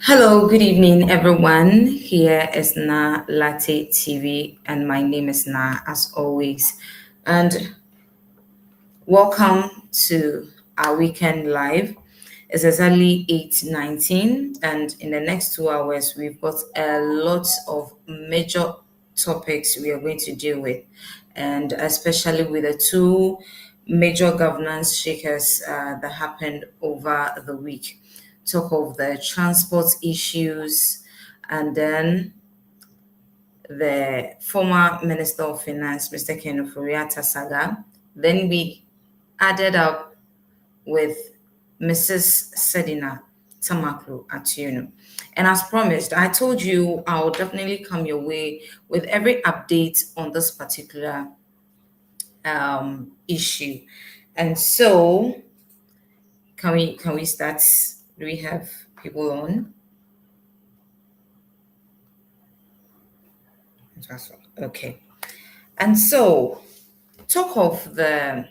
Hello, good evening, everyone. Here is Na Latte TV, and my name is Na, as always. And welcome to our weekend live. It's exactly 8:19, and in the next 2 hours, we've got a lot of major topics we are going to deal with, and especially with the two major governance shakers that happened over the week. Talk of the transport issues, and then the former Minister of Finance, Mr. Ken Ofori-Atta saga. Then we added up with Mrs. Sedina Tamaklu Atieno. And as promised, I told you I'll definitely come your way with every update on this particular issue. And so, can we start? Do we have people on? Okay. And so, talk of the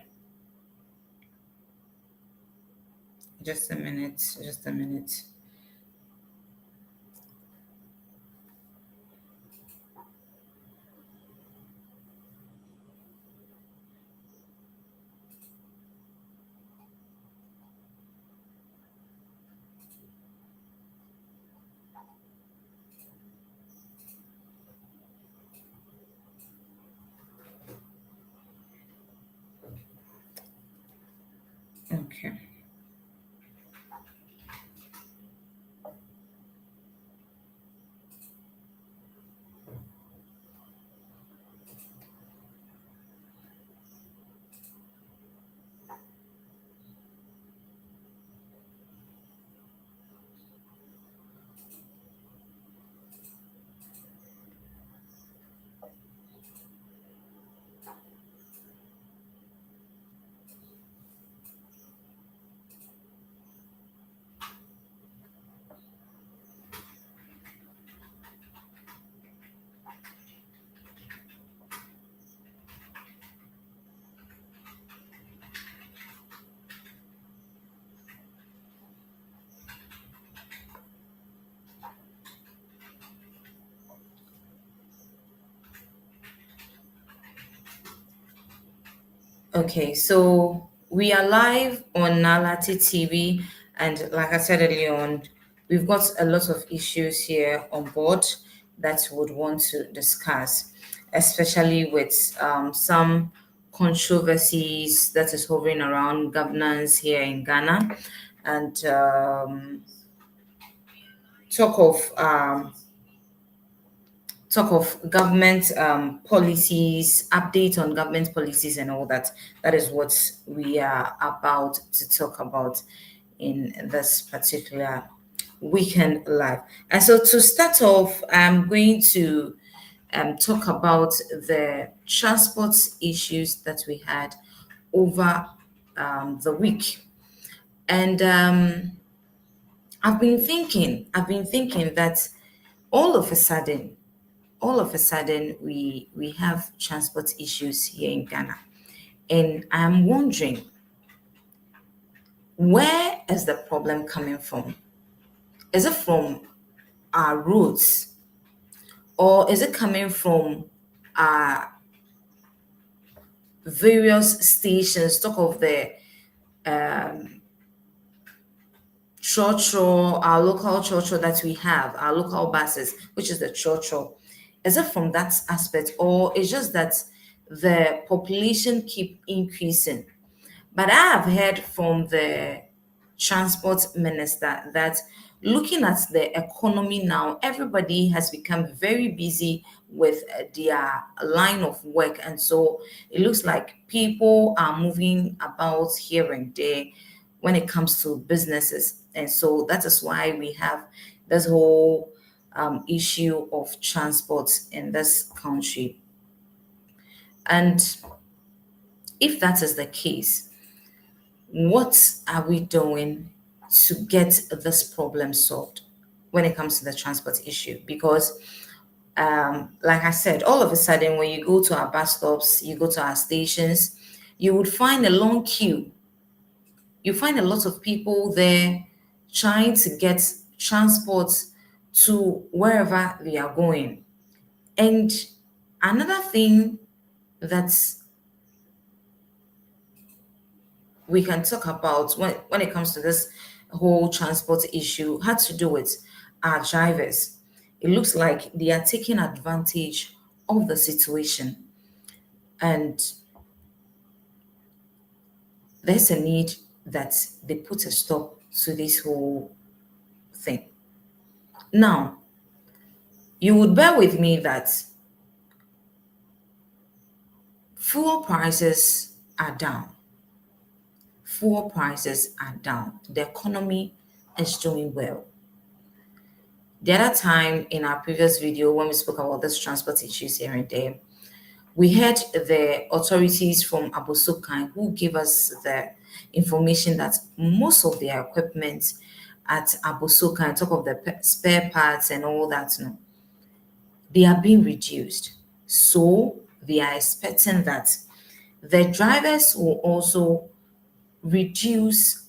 just a minute, just a minute. Okay. Okay, so we are live on Nalati TV, and like I said earlier on, we've got a lot of issues here on board that we would want to discuss, especially with some controversies that is hovering around governance here in Ghana, and talk of government policies, update on government policies, and all that. That is what we are about to talk about in this particular weekend live. And so, to start off, I'm going to talk about the transport issues that we had over the week. And I've been thinking that all of a sudden, we have transport issues here in Ghana. And I'm wondering, where is the problem coming from? Is it from our roads, or is it coming from our various stations? Talk of the churcho, our local churcho that we have, our local buses, which is the churcho. Is it from that aspect, or it's just that the population keep increasing? But I have heard from the transport minister that looking at the economy now, everybody has become very busy with their line of work. And so it looks like people are moving about here and there when it comes to businesses. And so that is why we have this whole issue of transport in this country. And if that is the case, what are we doing to get this problem solved when it comes to the transport issue? Because, like I said, all of a sudden, when you go to our bus stops, you go to our stations, you would find a long queue. You find a lot of people there trying to get transport to wherever they are going. And another thing that we can talk about when it comes to this whole transport issue had to do with our drivers. It looks like they are taking advantage of the situation, and there's a need that they put a stop to this whole thing. Now, you would bear with me that fuel prices are down. Fuel prices are down. The economy is doing well. The other time in our previous video, when we spoke about this transport issues here and there, we had the authorities from Abosokan who gave us the information that most of their equipment at Abosokan, on top of the spare parts and all that, they are being reduced. So they are expecting that the drivers will also reduce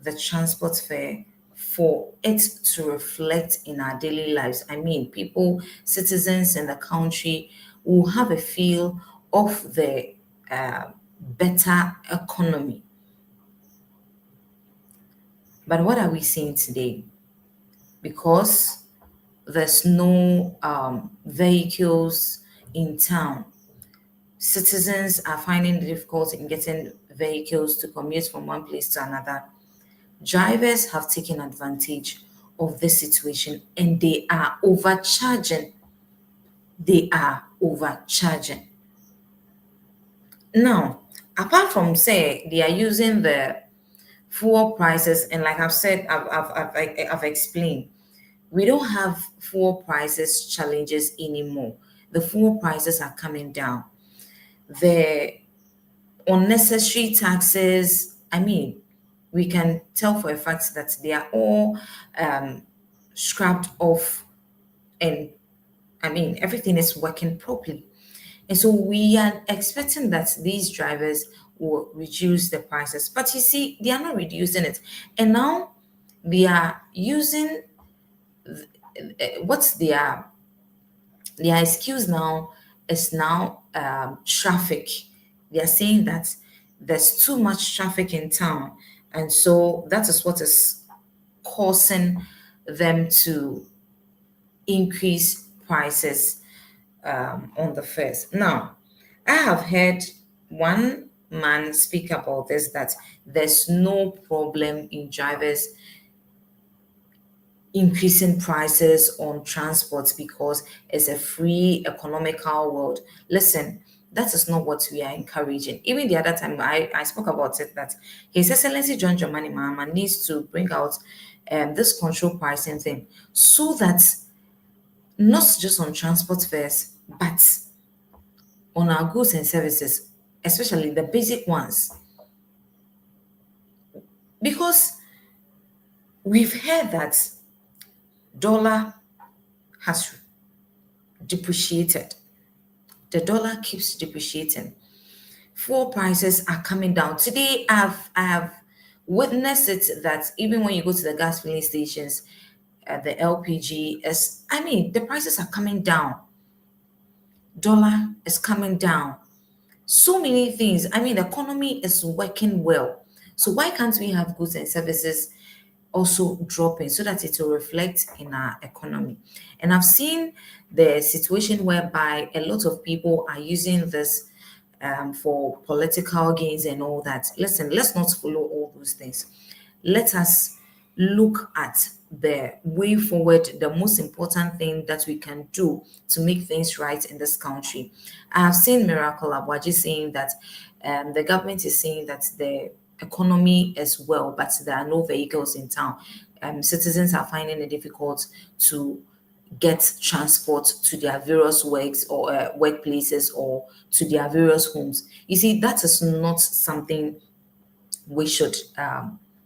the transport fare for it to reflect in our daily lives. I mean, people, citizens in the country will have a feel of the better economy. But what are we seeing today? Because there's no vehicles in town, citizens are finding it difficult in getting vehicles to commute from one place to another. Drivers have taken advantage of this situation and they are overcharging. They are overcharging. Now, apart from say they are using the fuel prices, and like I've said, I've explained, we don't have fuel prices challenges anymore. The fuel prices are coming down. The unnecessary taxes, I mean, we can tell for a fact that they are all scrapped off, and I mean, everything is working properly. And so we are expecting that these drivers will reduce the prices. But you see, they are not reducing it. And now they are using what's their excuse now is now traffic. They are saying that there's too much traffic in town. And so that is what is causing them to increase prices on the first. Now, I have heard one man speak about this that there's no problem in drivers increasing prices on transport because it's a free economical world. Listen, that is not what we are encouraging. Even the other time I spoke about it that His Excellency John Dramani Mahama needs to bring out this control pricing thing so that not just on transport fares, but on our goods and services, especially the basic ones. Because we've heard that dollar has depreciated. The dollar keeps depreciating. Fuel prices are coming down. Today, I have witnessed it that even when you go to the gas filling stations, the LPG is, I mean, the prices are coming down. Dollar is coming down. So many things. I mean, the economy is working well. So why can't we have goods and services also dropping so that it will reflect in our economy? And I've seen the situation whereby a lot of people are using this for political gains and all that. Listen, let's not follow all those things. Let us look at the way forward, the most important thing that we can do to make things right in this country. I have seen Miracle Abwaji saying that the government is saying that the economy is well, but there are no vehicles in town. Citizens are finding it difficult to get transport to their various works or workplaces or to their various homes. You see, that is not something we should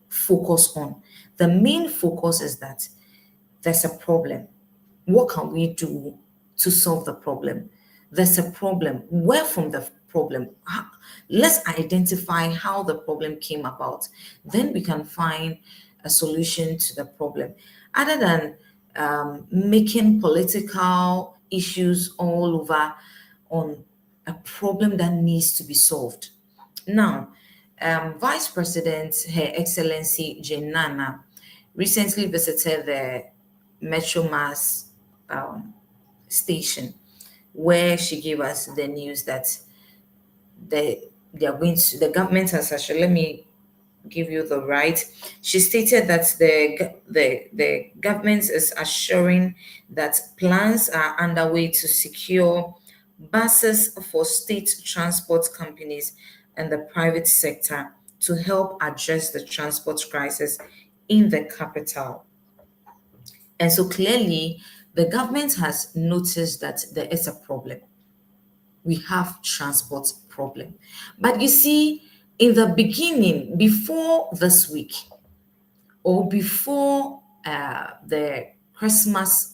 focus on. The main focus is that there's a problem. What can we do to solve the problem? There's a problem. Where from the problem? Let's identify how the problem came about. Then we can find a solution to the problem, other than making political issues all over on a problem that needs to be solved. Now, Vice President Her Excellency Jane Nana recently visited the Metro Mass um, station, where she gave us the news that they are going to, the government has actually, let me give you the right. She stated that the government is assuring that plans are underway to secure buses for state transport companies and the private sector to help address the transport crisis in the capital. And so clearly, the government has noticed that there is a problem. We have transport problem. But you see, in the beginning, before this week, or before the Christmas